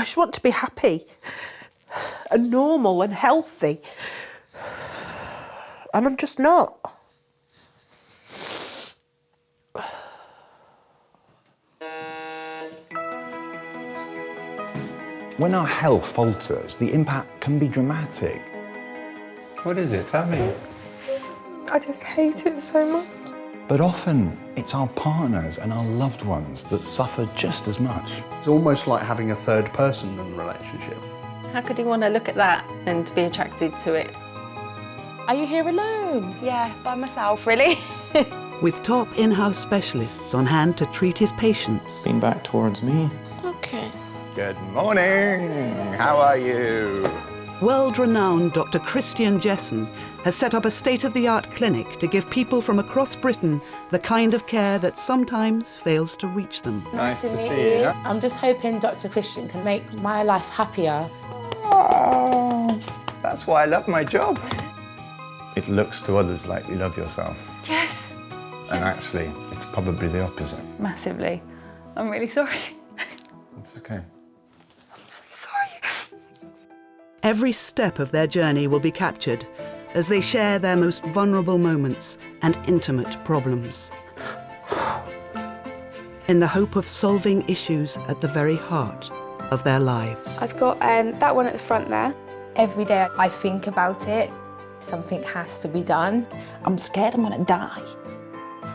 I just want to be happy and normal and healthy. And I'm just not. When our health falters, the impact can be dramatic. What is it? Tell me. I just hate it so much. But often, it's our partners and our loved ones that suffer just as much. It's almost like having a third person in the relationship. How could you want to look at that and be attracted to it? Are you here alone? Yeah, by myself, really. With top in-house specialists on hand to treat his patients. Lean back towards me. Okay. Good morning. How are you? World-renowned Dr. Christian Jessen has set up a state-of-the-art clinic to give people from across Britain the kind of care that sometimes fails to reach them. Nice to see you. I'm just hoping Dr. Christian can make my life happier. Oh, that's why I love my job. It looks to others like you love yourself. Yes. And actually, it's probably the opposite. Massively. I'm really sorry. It's okay. I'm so sorry. Every step of their journey will be captured as they share their most vulnerable moments and intimate problems, in the hope of solving issues at the very heart of their lives. I've got that one at the front there. Every day I think about it. Something has to be done. I'm scared I'm gonna die.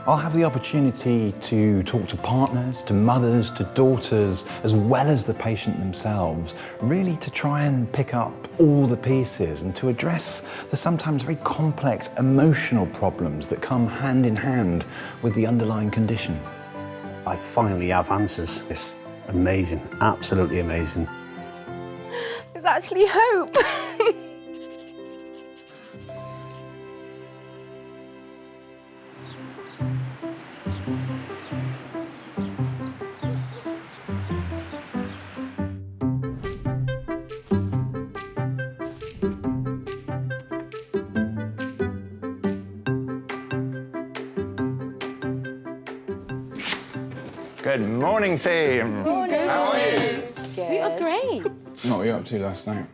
I'll have the opportunity to talk to partners, to mothers, to daughters, as well as the patient themselves, really to try and pick up all the pieces and to address the sometimes very complex emotional problems that come hand in hand with the underlying condition. I finally have answers. It's amazing, absolutely amazing. There's actually hope. Good morning, team. Morning. How are you? We are great. What were you up to last night?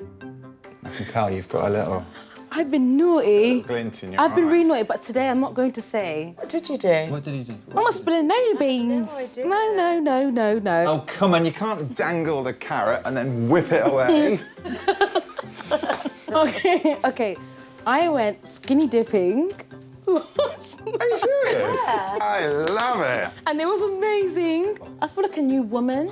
I can tell you've got a little I've been naughty. glint in your I've been eye. really naughty, but today I'm not going to say. What did you do? What did he do? I'm not spilling no beans. No. Oh, come on, you can't dangle the carrot and then whip it away. Okay. I went skinny dipping. Are you serious? I love it. And it was amazing. I feel like a new woman.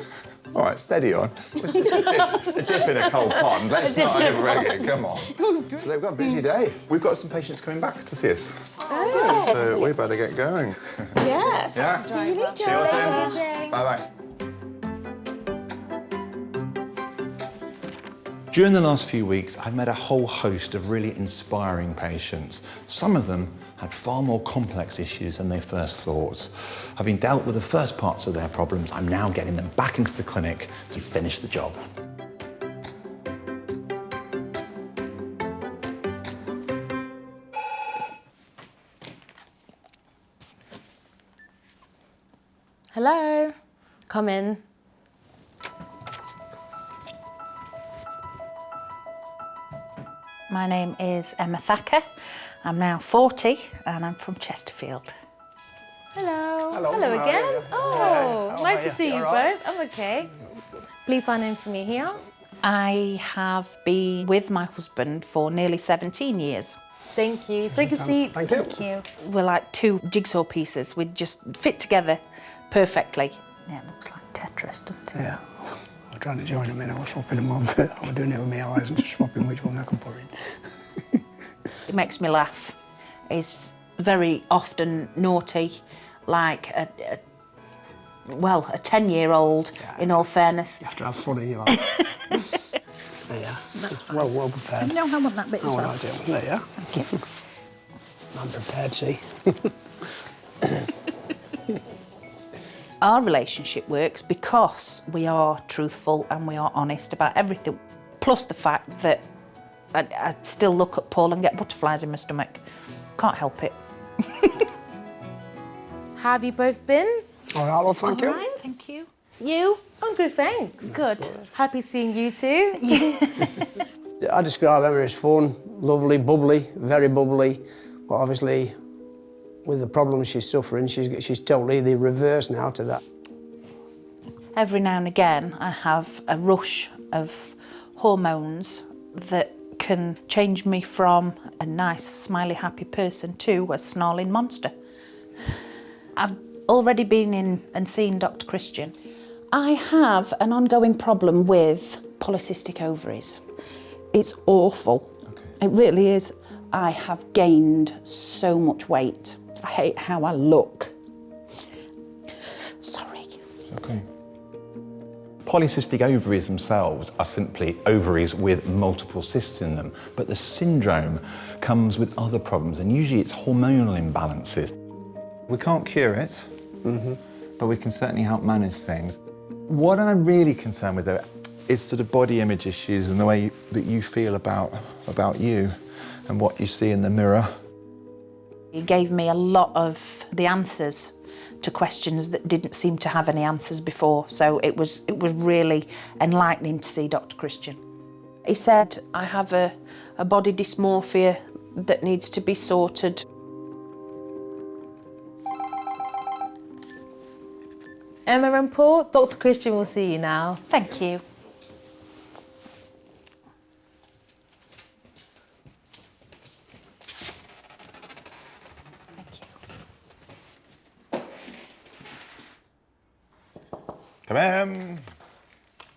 All right, steady on. Let's just a dip in a cold pond. Let's not overreg it, come on. It was good. So we've got a busy day. We've got some patients coming back to see us. Oh. So we better get going. Yes. Yeah? See you later. See you all soon. Bye-bye. During the last few weeks, I've met a whole host of really inspiring patients. Some of them had far more complex issues than they first thought. Having dealt with the first parts of their problems, I'm now getting them back into the clinic to finish the job. Hello. Come in. My name is Emma Thacker. I'm now 40 and I'm from Chesterfield. Hello. Hello, Hello how are again. you? Oh, How nice are to you? see You you all right? both. I'm okay. Please sign in for me here. I have been with my husband for nearly 17 years. Thank you. Take a seat. Thank you. We're like two jigsaw pieces. We just fit together perfectly. Yeah, it looks like Tetris, doesn't it? Yeah. I was trying to join them in. I was swapping them up. I was doing it with my eyes and just swapping which one I can put in. It makes me laugh. He's very often naughty, like a 10-year-old, in all fairness. You have to have fun in your life. There you are. Well prepared. No, I want that bit as Oh, well. I do. There you are. Thank you. I'm prepared, see. Our relationship works because we are truthful and we are honest about everything. Plus the fact that I still look at Paul and get butterflies in my stomach. Can't help it. How have you both been? All right, well, thank you. All right, thank you. You? Oh I'm good, thanks. Good. Happy seeing you too. I describe Emma as fun, lovely, bubbly, very bubbly, but obviously with the problems she's suffering, she's totally the reverse now to that. Every now and again, I have a rush of hormones that can change me from a nice, smiley, happy person to a snarling monster. I've already been in and seen Dr. Christian. I have an ongoing problem with polycystic ovaries. It's awful. Okay. It really is. I have gained so much weight. I hate how I look. Sorry. Okay. Polycystic ovaries themselves are simply ovaries with multiple cysts in them, but the syndrome comes with other problems, and usually it's hormonal imbalances. We can't cure it, but we can certainly help manage things. What I'm really concerned with, though, is sort of body image issues and the way that you feel about you and what you see in the mirror. He gave me a lot of the answers to questions that didn't seem to have any answers before, so it was really enlightening to see Dr. Christian. He said, I have a body dysmorphia that needs to be sorted. Emma and Paul, Dr. Christian will see you now. Thank you. Come in.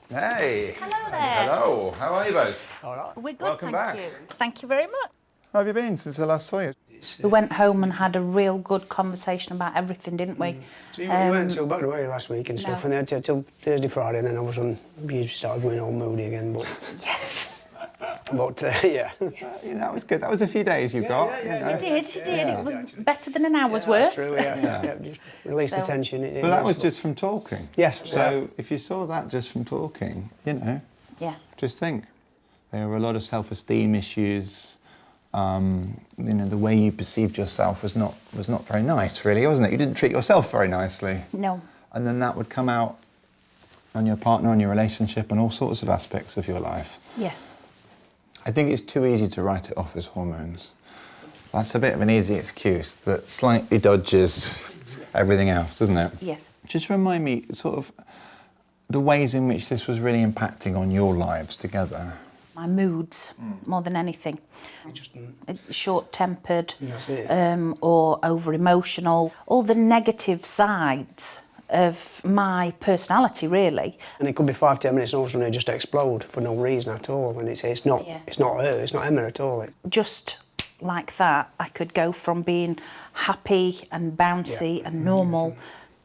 Hey. Hello there. Hello. How are you both? All right. We're good, Welcome thank back. you. Thank you very much. How have you been since I last saw you? We went home and had a real good conversation about everything, didn't we? So you went to back away last week and stuff, and then till Thursday, Friday, and then all of a sudden you started going all moody again. But Yes. but yeah. Yeah, that was good. That was a few days you got. yeah, you know. You did. Yeah. It was better than an hour's worth. That's true. Yeah. Just release the tension. But that was just from talking. Yes. So if you saw that just from talking, you know, Yeah. just think. There were a lot of self-esteem issues. You know, the way you perceived yourself was not very nice, really, wasn't it? You didn't treat yourself very nicely. No. And then that would come out on your partner, on your relationship, and all sorts of aspects of your life. Yeah. I think it's too easy to write it off as hormones. That's a bit of an easy excuse that slightly dodges everything else, doesn't it? Yes. Just remind me, sort of, the ways in which this was really impacting on your lives together. My moods, more than anything. Short-tempered, That's it. or over-emotional. All the negative sides of my personality, really. And it could be 5-10 minutes, and all of a sudden it just explode for no reason at all. And it's not her, it's not Emma at all. Just like that, I could go from being happy and bouncy and normal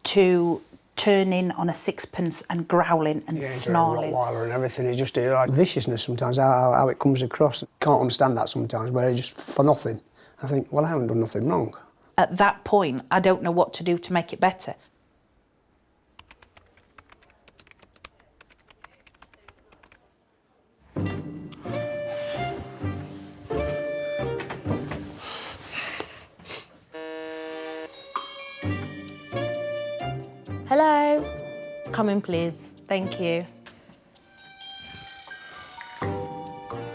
to turning on a sixpence and growling and snarling. Rottweiler and everything. It's just like viciousness sometimes, how it comes across. Can't understand that sometimes, where it's just for nothing. I think, well, I haven't done nothing wrong. At that point, I don't know what to do to make it better. Hello. Come in, please. Thank you.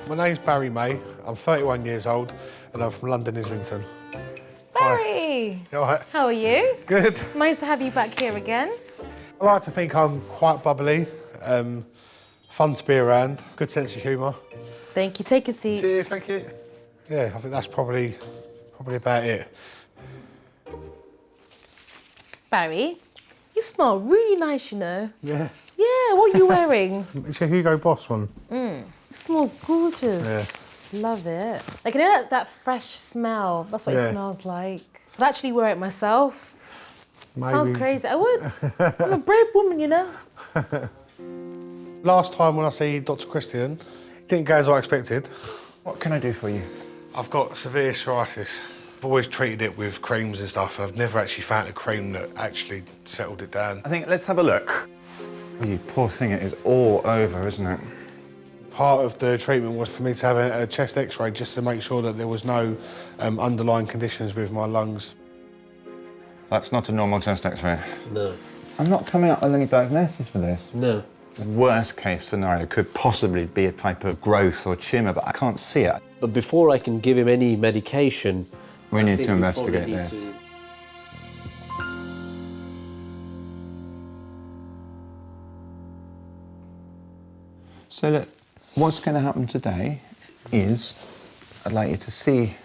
My name's Barry May. I'm 31 years old and I'm from London, Islington. Barry! You all right? How are you? Good. Nice to have you back here again. I like to think I'm quite bubbly, fun to be around, good sense of humour. Thank you. Take a seat. Cheers, thank you. Yeah, I think that's probably about it. Barry, you smell really nice, you know. Yeah. Yeah, what are you wearing? It's a Hugo Boss one. It smells gorgeous. Love it. Like, you know that fresh smell? That's what it smells like. I'd actually wear it myself. Maybe. Sounds crazy. I would. I'm a brave woman, you know. Last time when I see Dr. Christian, it didn't go as I expected. What can I do for you? I've got severe psoriasis. I've always treated it with creams and stuff, and I've never actually found a cream that actually settled it down. I think, let's have a look. Oh, you poor thing, it is all over, isn't it? Part of the treatment was for me to have a chest x-ray just to make sure that there was no underlying conditions with my lungs. That's not a normal chest x-ray. No. I'm not coming up with any diagnosis for this. No. Worst case scenario could possibly be a type of growth or tumour, but I can't see it. But before I can give him any medication, We need think to we investigate probably need this. to- So look, what's going to happen today is I'd like you to see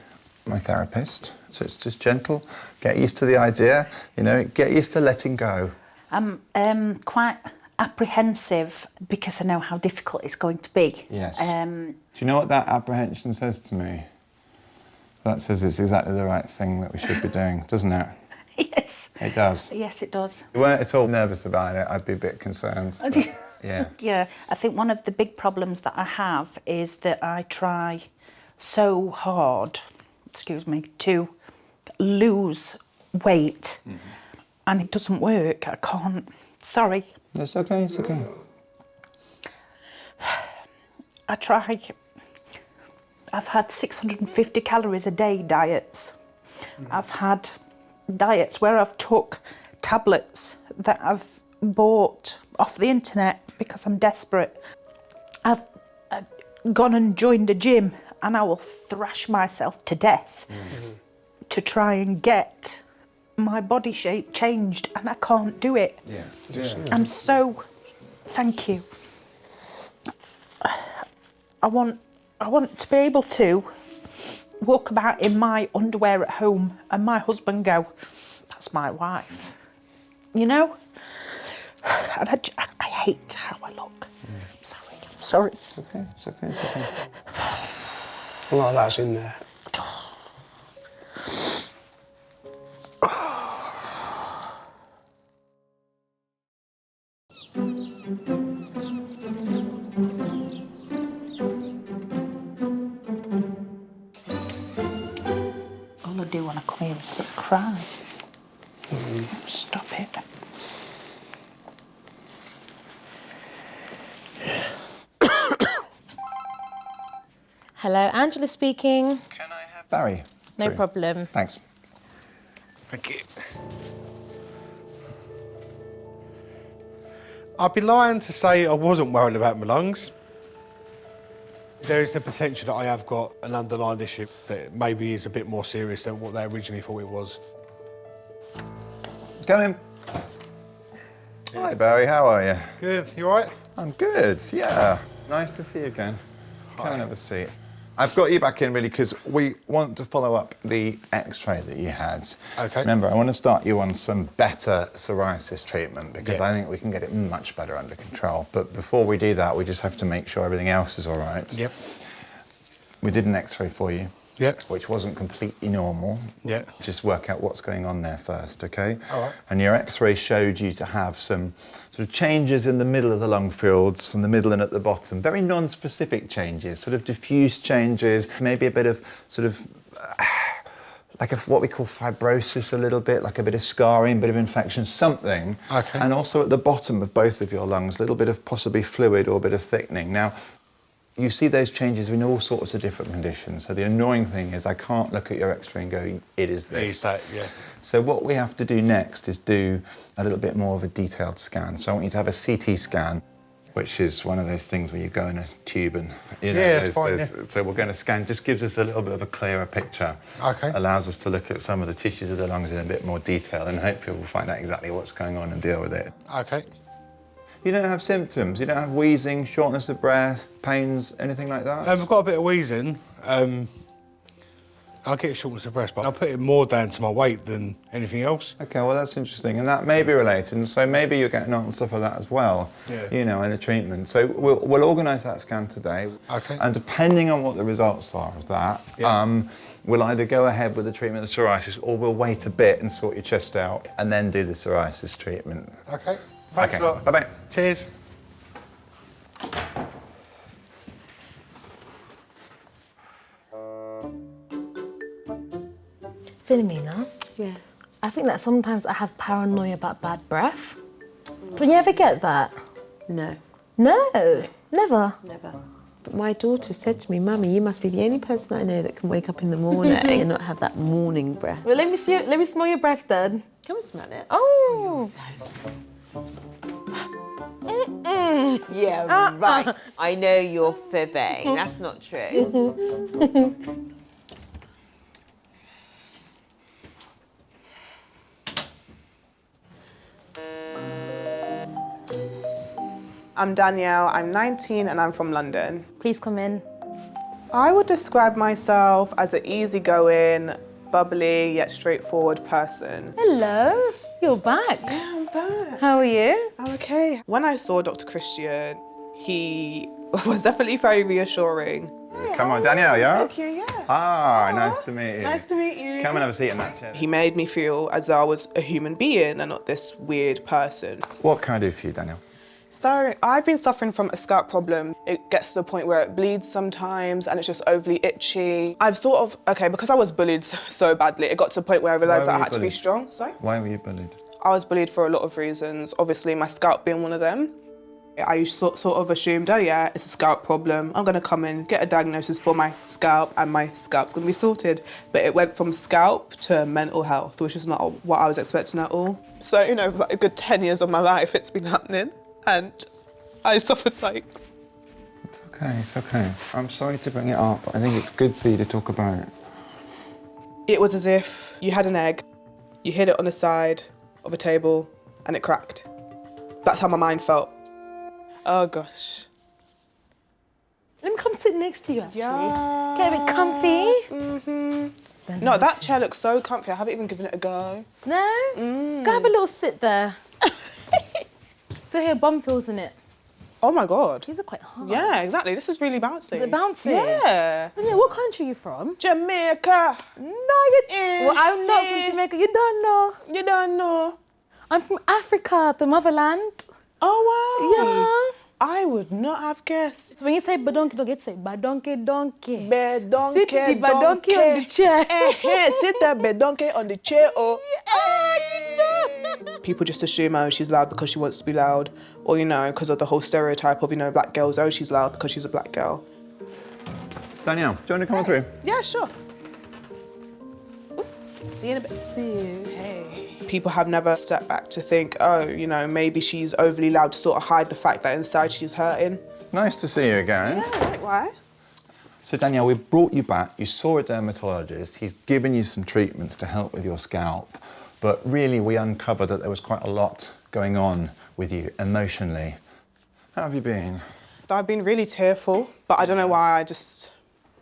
my therapist. So it's just gentle, get used to the idea, you know, get used to letting go. I'm quite apprehensive because I know how difficult it's going to be. Yes. Do you know what that apprehension says to me? That says it's exactly the right thing that we should be doing, doesn't it? Yes. It does. Yes, it does. If you weren't at all nervous about it, I'd be a bit concerned. that- yeah. Yeah, I think one of the big problems that I have is that I try so hard, excuse me, to lose weight, and it doesn't work. I can't. Sorry. It's okay, it's okay. I try. I've had 650 calories a day diets. I've had diets where I've took tablets that I've bought off the internet because I'm desperate. I've gone and joined a gym and I will thrash myself to death to try and get my body shape changed, and I can't do it. Yeah. I'm so, thank you. I want to be able to walk about in my underwear at home and my husband go, that's my wife. You know? And I hate how I look. I'm sorry. It's okay, it's okay, it's okay. Well, that's in there. All I do when I come here is sit and cry. Stop it. Hello, Angela speaking. Can I have Barry? No Through. problem. Thanks. Thank you. I'd be lying to say I wasn't worried about my lungs. There is the potential that I have got an underlying issue that maybe is a bit more serious than what they originally thought it was. Come in. Hi Barry, how are you? Good, you all right? I'm good, yeah. Nice to see you again. Come and have a seat. I've got you back in really because we want to follow up the x-ray that you had. Okay. Remember, I want to start you on some better psoriasis treatment because Yeah. I think we can get it much better under control. But before we do that, we just have to make sure everything else is all right. Yep. We did an x-ray for you. Yep. Which wasn't completely normal. Yeah. Just work out what's going on there first, okay? All right. And your x-ray showed you to have some sort of changes in the middle of the lung fields, in the middle and at the bottom. Very non-specific changes, sort of diffuse changes, maybe a bit of sort of like what we call fibrosis a little bit, like a bit of scarring, a bit of infection, something. Okay. And also at the bottom of both of your lungs, a little bit of possibly fluid or a bit of thickening. Now, you see those changes in all sorts of different conditions. So the annoying thing is I can't look at your x-ray and go, it is this. It is that, yeah. So what we have to do next is do a little bit more of a detailed scan. So I want you to have a CT scan, which is one of those things where you go in a tube and, you know, Yeah, it's fine, yeah. so we're going to scan, just gives us a little bit of a clearer picture. Okay. Allows us to look at some of the tissues of the lungs in a bit more detail and hopefully we'll find out exactly what's going on and deal with it. Okay. You don't have symptoms? You don't have wheezing, shortness of breath, pains, anything like that? I've got a bit of wheezing. I'll get shortness of breath, but I'll put it more down to my weight than anything else. Okay, well that's interesting, and that may be related, and so maybe you're getting on stuff for that as well, Yeah. you know, in a treatment. So we'll organise that scan today, Okay. and depending on what the results are of that, Yeah. we'll either go ahead with the treatment of the psoriasis, or we'll wait a bit and sort your chest out, and then do the psoriasis treatment. Okay. Thanks Okay, a lot. bye-bye. Cheers. Philomena, Yeah. I think that sometimes I have paranoia about bad breath. Don't you ever get that? No, No, never. never. But my daughter said to me, Mummy, you must be the only person I know that can wake up in the morning and not have that morning breath. Well, let me smell your breath then. Come and smell it. Oh, Yeah, right. I know you're fibbing. That's not true. I'm Danielle, I'm 19 and I'm from London. Please come in. I would describe myself as an easygoing, bubbly, yet straightforward person. Hello, you're back. Yeah, I'm back. How are you? I'm okay. When I saw Dr. Christian, he was definitely very reassuring. Come on, Danielle, yeah? Okay, yeah. Ah, nice to meet you. Nice to meet you. Come and have a seat in that chair. He made me feel as though I was a human being and not this weird person. What can I do for you, Danielle? So I've been suffering from a scalp problem. It gets to the point where it bleeds sometimes and it's just overly itchy. I've sort of, because I was bullied so badly, it got to the point where I realised that I had to be strong. Sorry? Why were you bullied? I was bullied for a lot of reasons, obviously my scalp being one of them. I sort of assumed, oh yeah, it's a scalp problem. I'm gonna come in, get a diagnosis for my scalp and my scalp's gonna be sorted. But it went from scalp to mental health, which is not what I was expecting at all. So, for like a good 10 years of my life, it's been happening. And I suffered like... It's okay, it's okay. I'm sorry to bring it up, but I think it's good for you to talk about it. It was as if you had an egg, you hid it on the side of a table and it cracked. That's how my mind felt. Oh gosh. Let me come sit next to you actually. Yeah. Get a bit comfy. Mm-hmm. No, that chair looks so comfy. I haven't even given it a go. No? Go have a little sit there. So here, bum feels in it. Oh my God. These are quite hard. Yeah, exactly. This is really bouncy. Is it bouncy? Yeah. Yeah, what country are you from? Jamaica. No, you Well, I'm not from Jamaica. You don't know. You don't know. I'm from Africa, the motherland. Oh, wow. Yeah. I would not have guessed. So when you say badonki, don't get say badonki donkey. Bedonke, Sit the badonki on the chair. Sit the bedonke on the chair. Oh. Yeah. People just assume, oh, she's loud because she wants to be loud. Or, because of the whole stereotype of, black girls, oh, she's loud because she's a black girl. Danielle, do you want to come on through? Yeah, sure. See you in a bit. See you. Hey. People have never stepped back to think, oh, maybe she's overly loud to sort of hide the fact that inside she's hurting. Nice to see you again. Yeah, likewise. So Danielle, we brought you back. You saw a dermatologist. He's given you some treatments to help with your scalp. But really, we uncovered that there was quite a lot going on with you emotionally. How have you been? I've been really tearful, but I don't know why.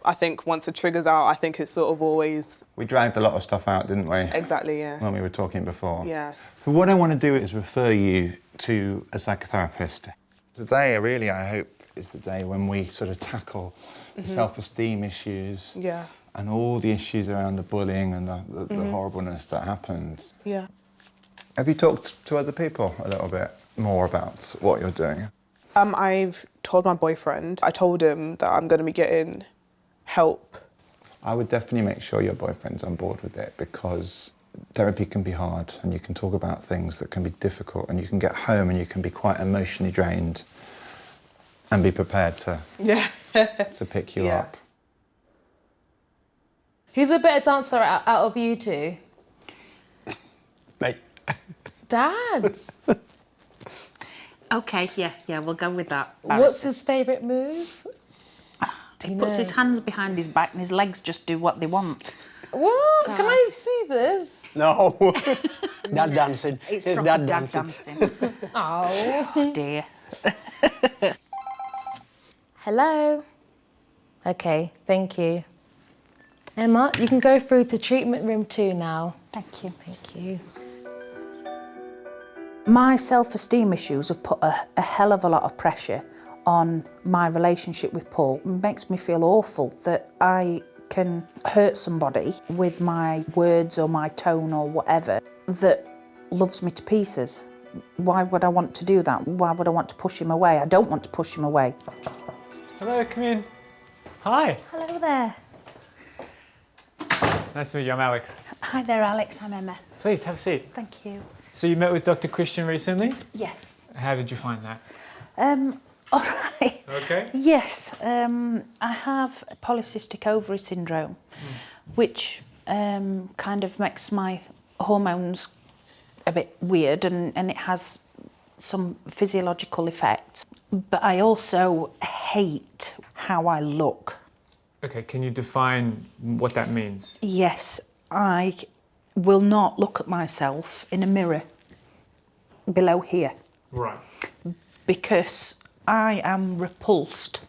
I think once it triggers out, I think it's sort of always... We dragged a lot of stuff out, didn't we? Exactly, yeah. When we were talking before. Yeah. So what I want to do is refer you to a psychotherapist. Today, really, I hope, is the day when we sort of tackle the self-esteem issues. Yeah. And all the issues around the bullying and the horribleness that happened. Yeah. Have you talked to other people a little bit more about what you're doing? I've told my boyfriend. I told him that I'm going to be getting help. I would definitely make sure your boyfriend's on board with it, because therapy can be hard and you can talk about things that can be difficult, and you can get home and you can be quite emotionally drained and be prepared to, to pick you up. Who's a better dancer out of you two? Mate. Dad. Okay, yeah, we'll go with that. What's his favourite move? He puts his hands behind his back and his legs just do what they want. What? Can I see this? No. Dad dancing. It's Here's proper Dad dancing. Oh. Dear. Hello. Okay, thank you. Emma, you can go through to treatment room 2 now. Thank you. Thank you. My self-esteem issues have put a hell of a lot of pressure on my relationship with Paul. It makes me feel awful that I can hurt somebody with my words or my tone or whatever that loves me to pieces. Why would I want to do that? Why would I want to push him away? I don't want to push him away. Hello, come in. Hi. Hello there. Nice to meet you, I'm Alex. Hi there, Alex. I'm Emma. Please, have a seat. Thank you. So you met with Dr. Christian recently? Yes. How did you find that? All right. Okay. Yes, I have polycystic ovary syndrome, which kind of makes my hormones a bit weird, and it has some physiological effects, but I also hate how I look. Okay, can you define what that means? Yes, I will not look at myself in a mirror below here. Right. Because I am repulsed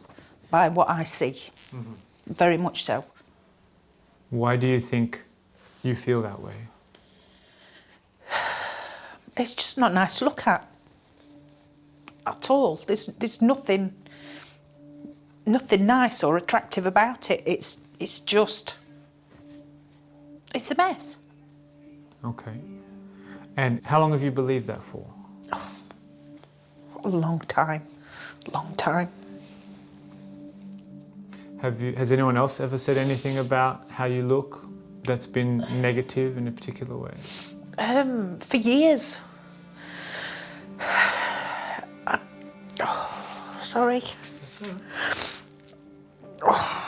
by what I see. Very much so. Why do you think you feel that way? It's just not nice to look at all. There's nothing nice or attractive about it. It's a mess. Okay. And how long have you believed that for? A long time. Has anyone else ever said anything about how you look that's been negative in a particular way? For years. Sorry. That's all right.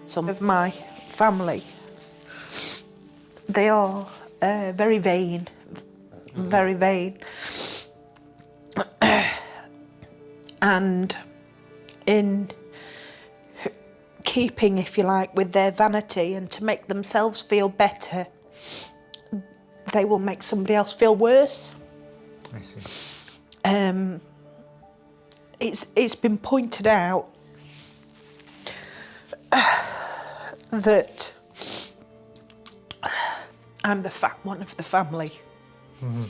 Some of my family, they are very vain, very vain. And in keeping, if you like, with their vanity and to make themselves feel better, they will make somebody else feel worse. I see. It's been pointed out that I'm the fat one of the family. Mm-hmm.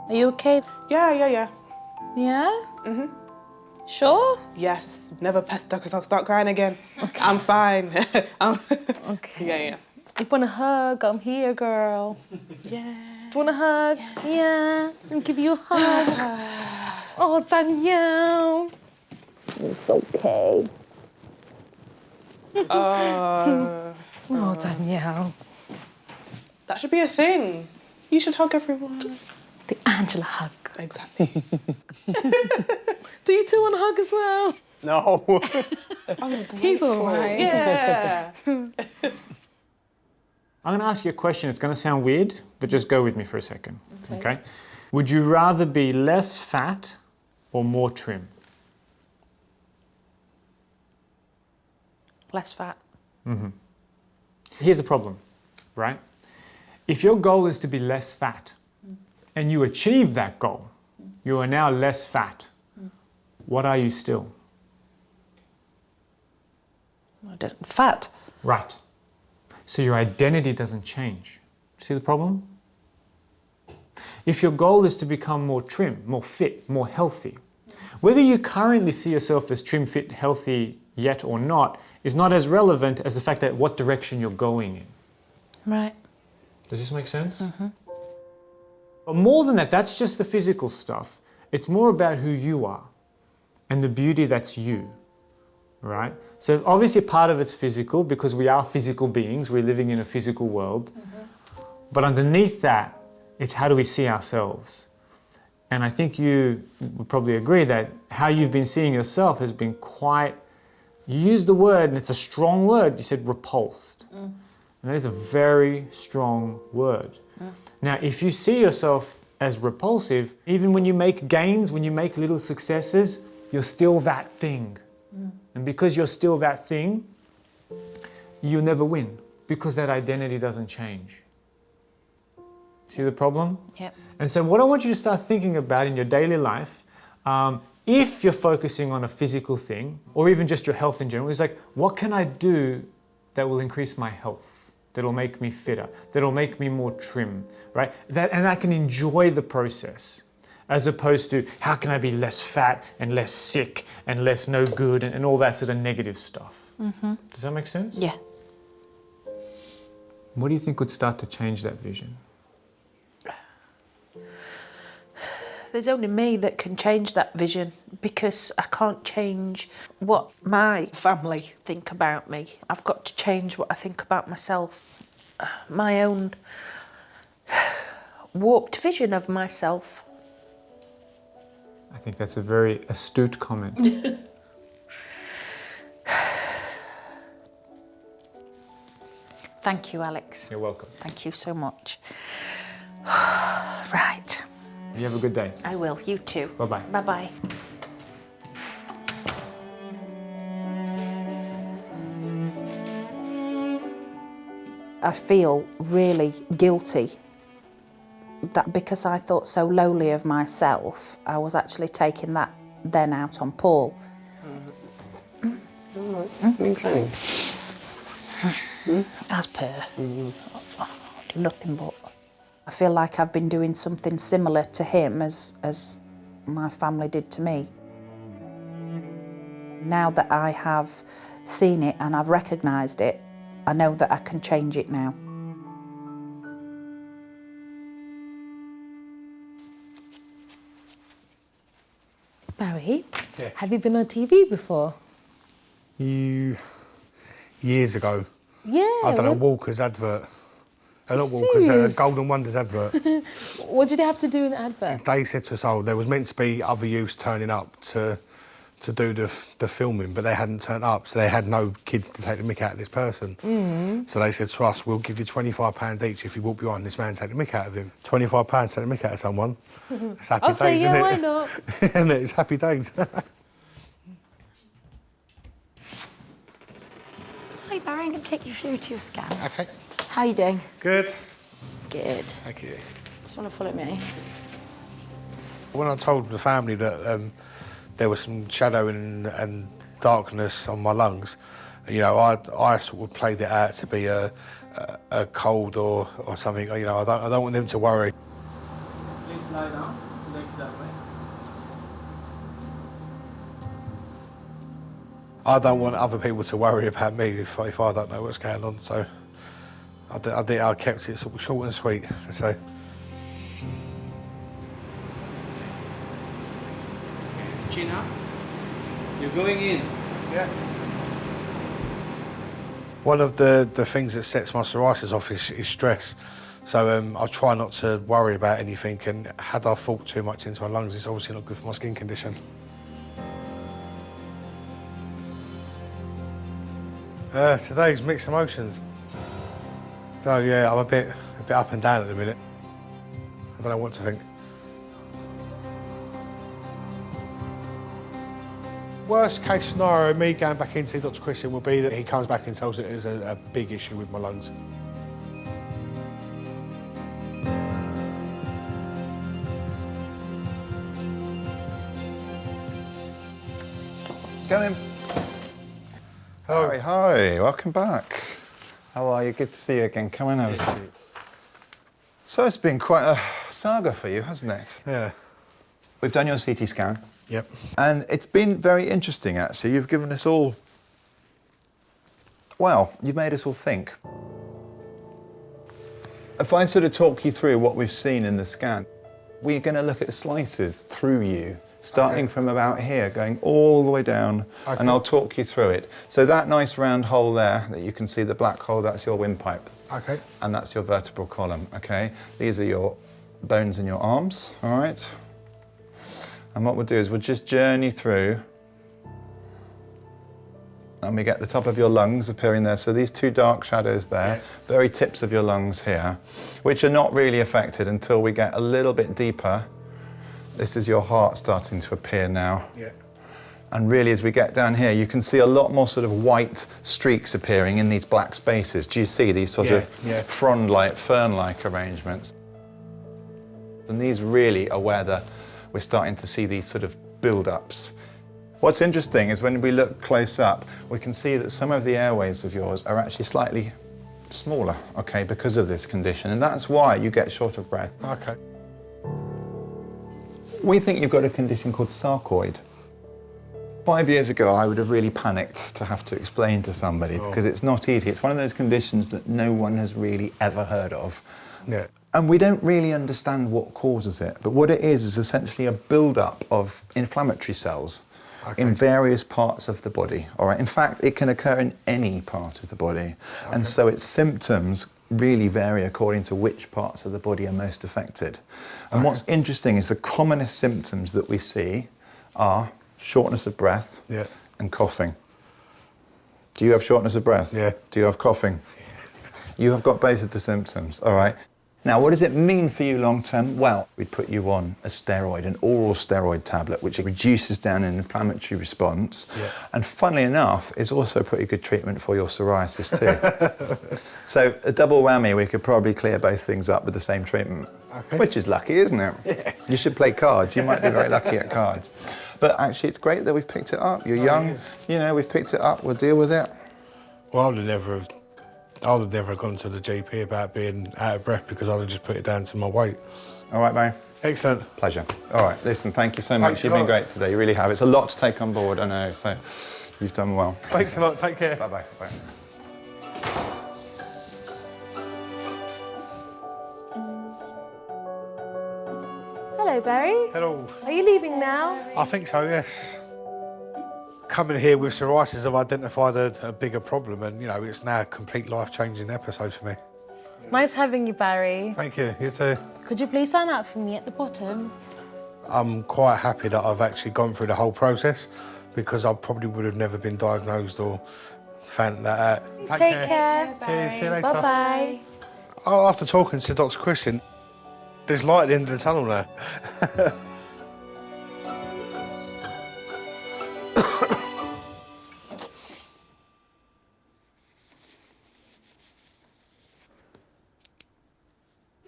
Are you okay? Yeah. Yeah? Sure? Yes, never pester because I'll start crying again. Okay. I'm fine. Okay. Yeah. If you want a hug, I'm here, girl. Yeah. Do you want a hug? Yeah. I'll give you a hug. Oh, Danielle. It's okay. Oh, Danielle. That should be a thing. You should hug everyone. The Angela hug. Exactly. Do you two want a hug as well? No. He's all right. Yeah. I'm going to ask you a question. It's going to sound weird, but just go with me for a second. Okay? Would you rather be less fat or more trim? Less fat. Here's the problem, right? If your goal is to be less fat and you achieve that goal, you are now less fat. What are you still? Fat. Right. So your identity doesn't change. See the problem? If your goal is to become more trim, more fit, more healthy, whether you currently see yourself as trim, fit, healthy yet or not is not as relevant as the fact that what direction you're going in. Right. Does this make sense? But more than that, that's just the physical stuff. It's more about who you are and the beauty that's you, right? So obviously part of it's physical because we are physical beings. We're living in a physical world. But underneath that, it's how do we see ourselves? And I think you would probably agree that how you've been seeing yourself has been quite, you used the word, and it's a strong word, you said repulsed. And that is a very strong word. Now, if you see yourself as repulsive, even when you make gains, when you make little successes, you're still that thing. And because you're still that thing, you'll never win because that identity doesn't change. See the problem? Yep. And so what I want you to start thinking about in your daily life, if you're focusing on a physical thing, or even just your health in general, is like, what can I do that will increase my health? That'll make me fitter, that'll make me more trim, right? And I can enjoy the process, as opposed to how can I be less fat and less sick and less no good and all that sort of negative stuff. Does that make sense? Yeah. What do you think would start to change that vision? there's only me that can change that vision, because I can't change what my family think about me. I've got to change what I think about myself, my own warped vision of myself. I think that's a very astute comment. Thank you, Alex. You're welcome. Thank you so much. Right. You have a good day. I will. You too. Bye-bye. Bye-bye. I feel really guilty that because I thought so lowly of myself, I was actually taking that then out on Paul. As per. Nothing but. I feel like I've been doing something similar to him as my family did to me. Now that I have seen it and I've recognised it, I know that I can change it now. Barry, Yeah. have you been on TV before? Years ago. Yeah. I done a what- Walker's advert. Not Walker's, Serious? Golden Wonders advert. What did you have to do in the advert? They said to us, oh, there was meant to be other youths turning up to do the filming, but they hadn't turned up, so they had no kids to take the mick out of this person. So they said to us, we'll give you £25 each if you walk behind this man and take the mick out of him. £25 to take the mick out of someone. It's happy I'll days, say, yeah, isn't why it? not? Isn't it? It's happy days. Hi Barry, I'm going to take you through to your scan. Okay. How are you doing? Good. Good. Thank you. Just want to follow me. When I told the family that there was some shadowing and darkness on my lungs, you know, I sort of played it out to be a cold or something. You know, I don't want them to worry. Please lie down, legs that way. I don't want other people to worry about me if I don't know what's going on. So I kept it sort of short and sweet. So. Chin up. You're going in. Yeah. One of the things that sets my psoriasis off is stress. So I try not to worry about anything, and had I thought too much into my lungs, it's obviously not good for my skin condition. Today's mixed emotions. So yeah, I'm a bit up and down at the minute. I don't know what to think. Worst case scenario, me going back in to see Dr. Christian will be that he comes back and tells it there's a big issue with my lungs. Go in. Hello. Hi, welcome back. How are you? Good to see you again. Come and have a seat. So it's been quite a saga for you, hasn't it? Yeah. We've done your CT scan. Yep. And it's been very interesting, actually. You've given us all... Well, you've made us all think. If I sort of talk you through what we've seen in the scan, we're going to look at slices through you, starting from about here, going all the way down, and I'll talk you through it. So that nice round hole there, that you can see the black hole, that's your windpipe. Okay. And that's your vertebral column, okay? These are your bones in your arms, all right? And what we'll do is we'll just journey through, and we get the top of your lungs appearing there. So these two dark shadows there, very tips of your lungs here, which are not really affected until we get a little bit deeper. This is your heart starting to appear now. Yeah. And really, as we get down here, you can see a lot more sort of white streaks appearing in these black spaces. Do you see these sort of frond-like, fern-like arrangements? And these really are where we're starting to see these sort of build-ups. What's interesting is when we look close up, we can see that some of the airways of yours are actually slightly smaller, okay, because of this condition. And that's why you get short of breath. Okay. We think you've got a condition called sarcoid. 5 years ago, I would have really panicked to have to explain to somebody because it's not easy. It's one of those conditions that no one has really ever heard of. Yeah. And we don't really understand what causes it, but what it is essentially a build-up of inflammatory cells in various parts of the body. All right. In fact, it can occur in any part of the body, and so its symptoms really vary according to which parts of the body are most affected. And what's interesting is the commonest symptoms that we see are shortness of breath and coughing. Do you have shortness of breath? Yeah. Do you have coughing? You have got both of the symptoms, all right? Now, what does it mean for you long term? Well, we'd put you on a steroid, an oral steroid tablet, which reduces down an inflammatory response. Yeah. And funnily enough, it's also pretty good treatment for your psoriasis too. So a double whammy, we could probably clear both things up with the same treatment. Okay. Which is lucky, isn't it? Yeah. You should play cards. You might be very lucky at cards. But actually, it's great that we've picked it up. You're young, you know, we've picked it up, we'll deal with it. Well, I would never have gone to the GP about being out of breath because I would have just put it down to my weight. All right, Barry. Excellent. Pleasure. All right, listen, thank you so much. Thanks You've been great today, you really have. It's a lot to take on board, I know, so you've done well. Thanks a lot, take care. Bye-bye. Bye. Hello, Barry. Hello. Are you leaving now? I think so, yes. Coming here with psoriasis, I've identified a bigger problem, and, you know, it's now a complete life-changing episode for me. Nice having you, Barry. Thank you, you too. Could you please sign up for me at the bottom? I'm quite happy that I've actually gone through the whole process because I probably would have never been diagnosed or found that out. Take care. Cheers, see you later. Bye-bye. Oh, after talking to Dr. Christian, there's light at the end of the tunnel now.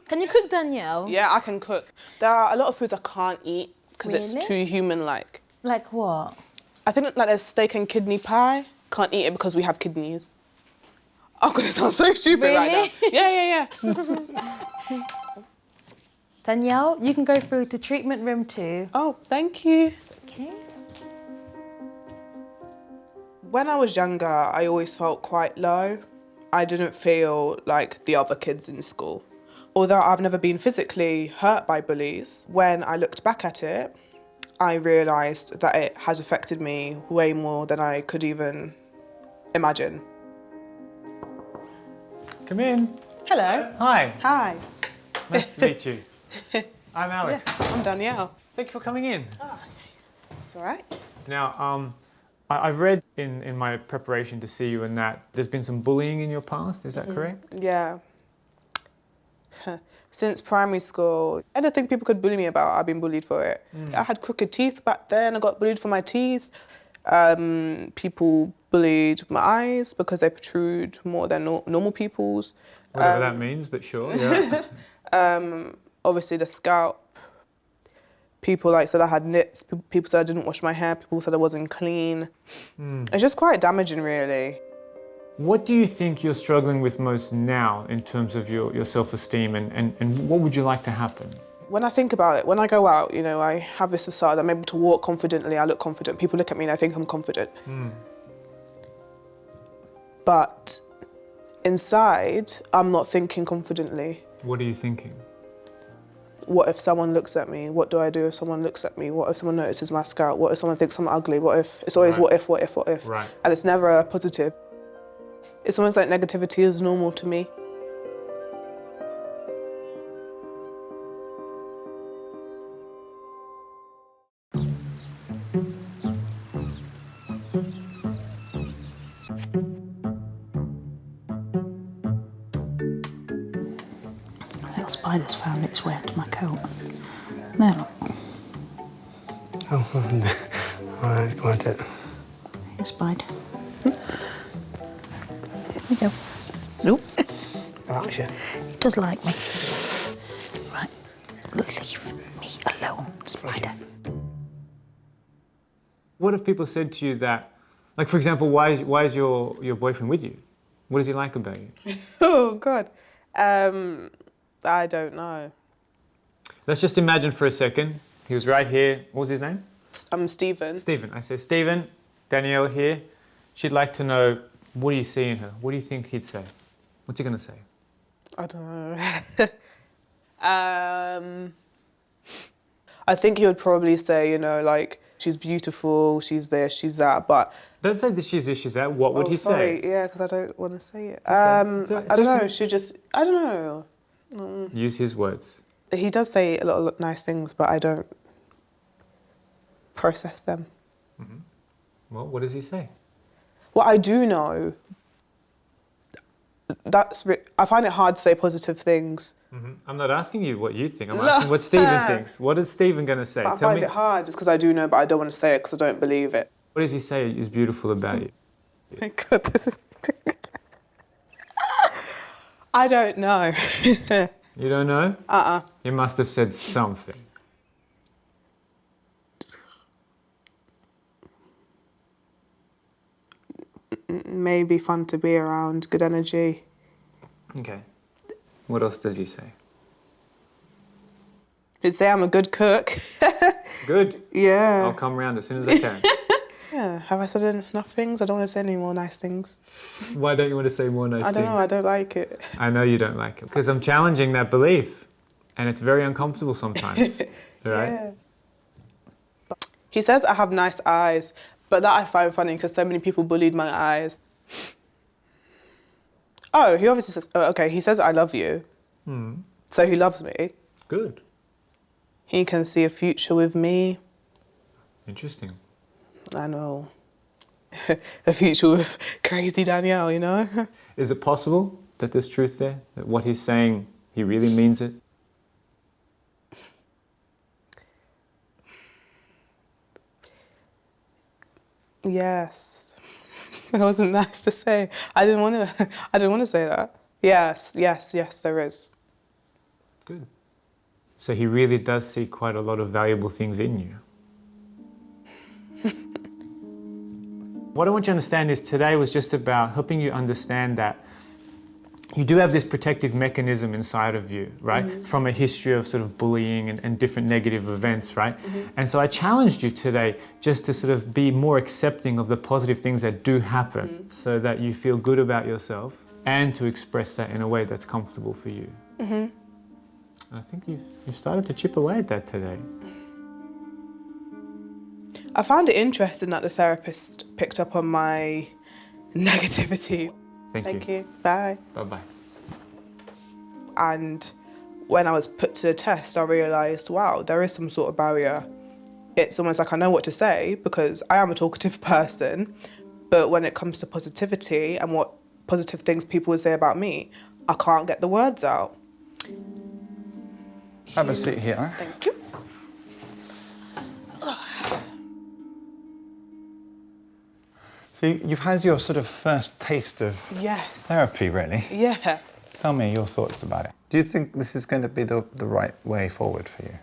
Can you cook, Danielle? Yeah, I can cook. There are a lot of foods I can't eat because it's Really? too human-like. Like what? I think like there's steak and kidney pie. Can't eat it because we have kidneys. I'm gonna sound so stupid right now. Yeah. Danielle, you can go through to treatment room 2. Oh, thank you. Okay. When I was younger, I always felt quite low. I didn't feel like the other kids in school. Although I've never been physically hurt by bullies, when I looked back at it, I realised that it has affected me way more than I could even imagine. Come in. Hello. Hi. Hi. Nice to meet you. I'm Alex. Yes, I'm Danielle. Thank you for coming in. Oh, it's all right. Now, I've read in my preparation to see you and that there's been some bullying in your past, is that correct? Yeah. Since primary school, anything people could bully me about, I've been bullied for it. I had crooked teeth back then, I got bullied for my teeth. People bullied my eyes because they protrude more than normal people's. Whatever that means, but sure, yeah. Obviously the scalp. People said I had nits, people said I didn't wash my hair, people said I wasn't clean. It's just quite damaging, really. What do you think you're struggling with most now in terms of your self-esteem and what would you like to happen? When I think about it, when I go out, you know, I have this facade, I'm able to walk confidently, I look confident, people look at me and I think I'm confident. But inside, I'm not thinking confidently. What are you thinking? What if someone looks at me? What do I do if someone looks at me? What if someone notices my scalp? What if someone thinks I'm ugly? What if? It's always what if. Right. And it's never a positive. It's almost like negativity is normal to me. A little spider's found its way into my coat. There, look. Oh, that's quite it. Here's Spider. Here we go. Nope. Right, sure. He does like me. Right. Leave me alone, Spider. What have people said to you that, like for example, why is your boyfriend with you? What does he like about you? Oh, God. I don't know. Let's just imagine for a second. He was right here. What was his name? Stephen. Stephen. I said, Stephen, Danielle here. She'd like to know, what do you see in her? What do you think he'd say? What's he going to say? I don't know. I think he would probably say, you know, like, she's beautiful, she's this, she's that, but... Don't say that she's this, she's that. What would he sorry. say? Yeah, because I don't want to say it. It's okay. I don't know, she just... I don't know. Use his words. He does say a lot of nice things, but I don't process them. Well, what does he say? What I do know, I find it hard to say positive things. I'm not asking you what you think. I'm asking what Stephen thinks. What is Stephen going to say? I find it hard just because I do know, but I don't want to say it because I don't believe it. What does he say is beautiful about you? Oh my God, this is... I don't know. You don't know? He must have said something. Maybe fun to be around, good energy. Okay. What else does he say? He'd say I'm a good cook. Good. Yeah. I'll come round as soon as I can. Yeah. Have I said enough things? I don't want to say any more nice things. Why don't you want to say more nice things? I don't know. I don't like it. I know you don't like it. Because I'm challenging that belief. And it's very uncomfortable sometimes. Right? Yeah. He says I have nice eyes, but that I find funny because so many people bullied my eyes. Oh, he obviously says, okay, he says I love you. So he loves me. Good. He can see a future with me. Interesting. I know. A future with crazy Danielle, you know? Is it possible that there's truth there? That what he's saying, he really means it? Yes. That wasn't nice to say. I didn't want to say that. Yes, there is. Good. So he really does see quite a lot of valuable things in you. What I want you to understand is today was just about helping you understand that you do have this protective mechanism inside of you, right? From a history of sort of bullying and different negative events, right? And so I challenged you today just to sort of be more accepting of the positive things that do happen so that you feel good about yourself and to express that in a way that's comfortable for you. And I think you've started to chip away at that today. I found it interesting that the therapist picked up on my negativity. Thank you. Bye. Bye-bye. And when I was put to the test, I realised, wow, there is some sort of barrier. It's almost like I know what to say because I am a talkative person, but when it comes to positivity and what positive things people would say about me, I can't get the words out. Have a seat here. Thank you. So you've had your sort of first taste of therapy, really. Yeah. Tell me your thoughts about it. Do you think this is going to be the right way forward for you?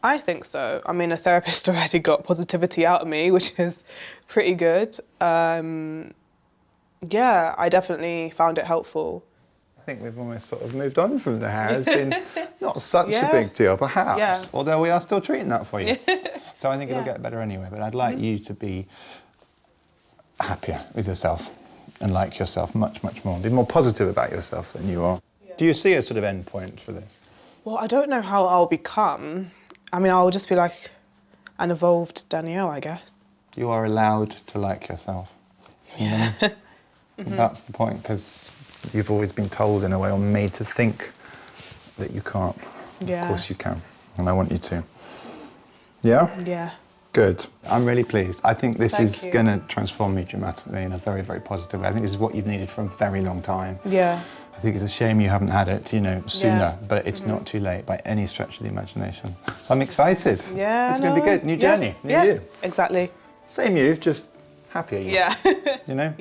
I think so. I mean, a therapist already got positivity out of me, which is pretty good. Yeah, I definitely found it helpful. I think we've almost sort of moved on from there. It's been not such a big deal, perhaps, although we are still treating that for you. So I think it'll get better anyway, but I'd like you to be happier with yourself and like yourself much, much more. Be more positive about yourself than you are. Yeah. Do you see a sort of end point for this? Well, I don't know how I'll become. I mean, I'll just be like an evolved Danielle, I guess. You are allowed to like yourself. Yeah. That's the point, because you've always been told in a way or made to think that you can't. Yeah. Of course you can, and I want you to. Yeah? Yeah. Good. I'm really pleased. I think this is going to transform you dramatically in a very, very positive way. I think this is what you've needed for a very long time. Yeah. I think it's a shame you haven't had it, sooner, but it's not too late by any stretch of the imagination. So I'm excited. Yeah. It's going to be good. New journey, new you. Exactly. Same you, just happier you. Yeah.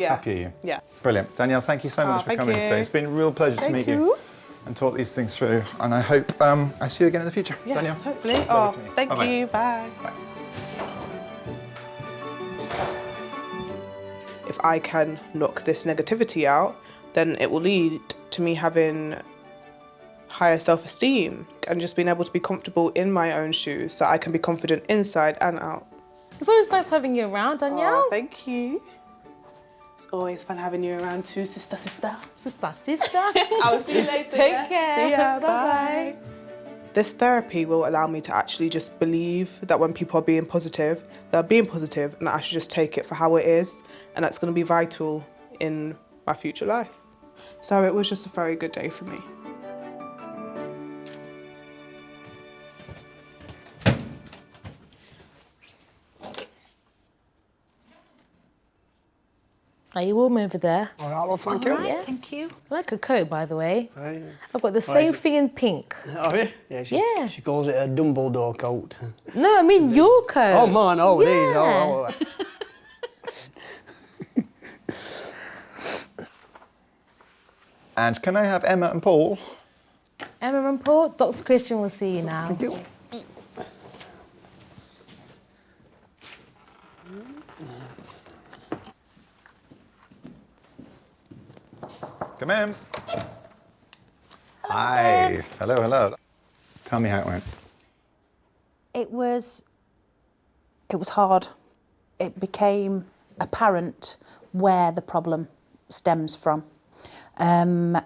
Happier you. Yeah. Brilliant. Danielle, thank you so much for coming today. It's been a real pleasure to meet you and talk these things through. And I hope I see you again in the future. Yes, Danielle. hopefully. Thank you. Bye. Bye. If I can knock this negativity out, then it will lead to me having higher self-esteem and just being able to be comfortable in my own shoes so I can be confident inside and out. It's always nice having you around, Danielle. Oh, thank you. It's always fun having you around too, sister. Sister. I'll see you later. Take care. See ya. Bye-bye. Bye. This therapy will allow me to actually just believe that when people are being positive, they're being positive, and that I should just take it for how it is, and that's going to be vital in my future life. So it was just a very good day for me. Are you warm over there? All right, well, thank you. Yeah. Thank you. I like her coat, by the way. Right. I've got the same thing in pink. Oh, yeah? Yeah, she calls it a Dumbledore coat. No, I mean your coat. Oh, mine, oh, yeah. these, oh. And can I have Emma and Paul? Emma and Paul, Dr. Christian will see you now. Thank you. Come in. Hi. Hello, hello. Tell me how it went. It was hard. It became apparent where the problem stems from, and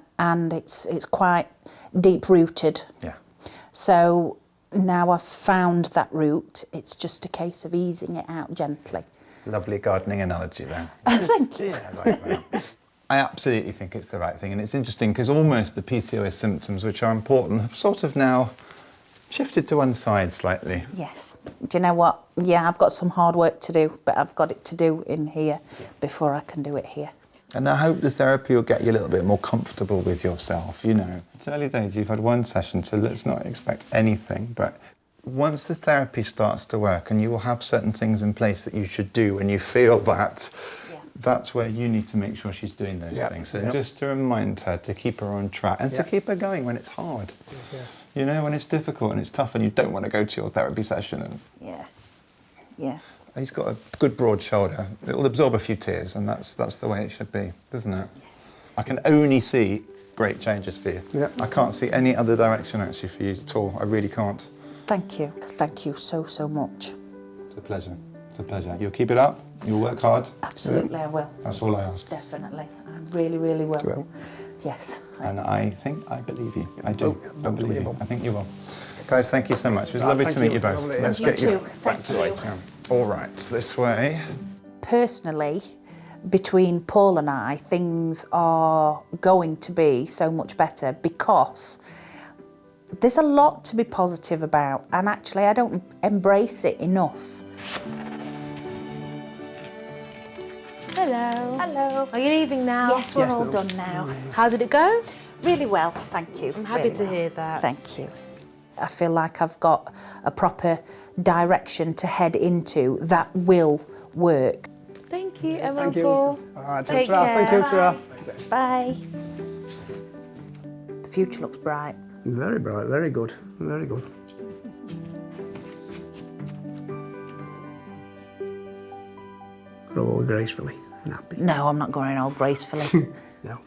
it's quite deep-rooted. Yeah. So now I've found that root. It's just a case of easing it out gently. Lovely gardening analogy there. Thank you. I like that. I absolutely think it's the right thing, and it's interesting because almost the PCOS symptoms, which are important, have sort of now shifted to one side slightly. Yes. Do you know what? Yeah, I've got some hard work to do, but I've got it to do in here before I can do it here. And I hope the therapy will get you a little bit more comfortable with yourself, you know. It's early days, you've had one session, so let's not expect anything, but once the therapy starts to work and you will have certain things in place that you should do and you feel that, that's where you need to make sure she's doing those things. So just to remind her to keep her on track and to keep her going when it's hard. You know, when it's difficult and it's tough and you don't want to go to your therapy session. And Yeah. He's got a good broad shoulder. It'll absorb a few tears, and that's the way it should be, doesn't it? Yes. I can only see great changes for you. Yeah. I can't see any other direction actually for you at all. I really can't. Thank you. Thank you so, so much. It's a pleasure. It's a pleasure. You'll keep it up. You'll work hard. Absolutely, I will. That's all I ask. Definitely. I really, really will. Yes. And I think I believe you. I do. I believe you. I think you will. Guys, thank you so much. It was lovely to meet you both. Lovely. Let's You get you too. back Thank to you. Whiteham. All right, this way. Personally, between Paul and I, things are going to be so much better because there's a lot to be positive about, and actually I don't embrace it enough. Hello. Hello. Are you leaving now? Yes, we're all done now. How did it go? Really well, thank you. I'm happy Really to well. hear that. Thank you. I feel like I've got a proper direction to head into that will work. Thank you, Emma Thank and you. Paul. All right, Take ta-ra. care. Thank you, ta-ra. Bye. The future looks bright. Very bright, very good, very good. Grow old gracefully and happy. No, I'm not going all gracefully. No.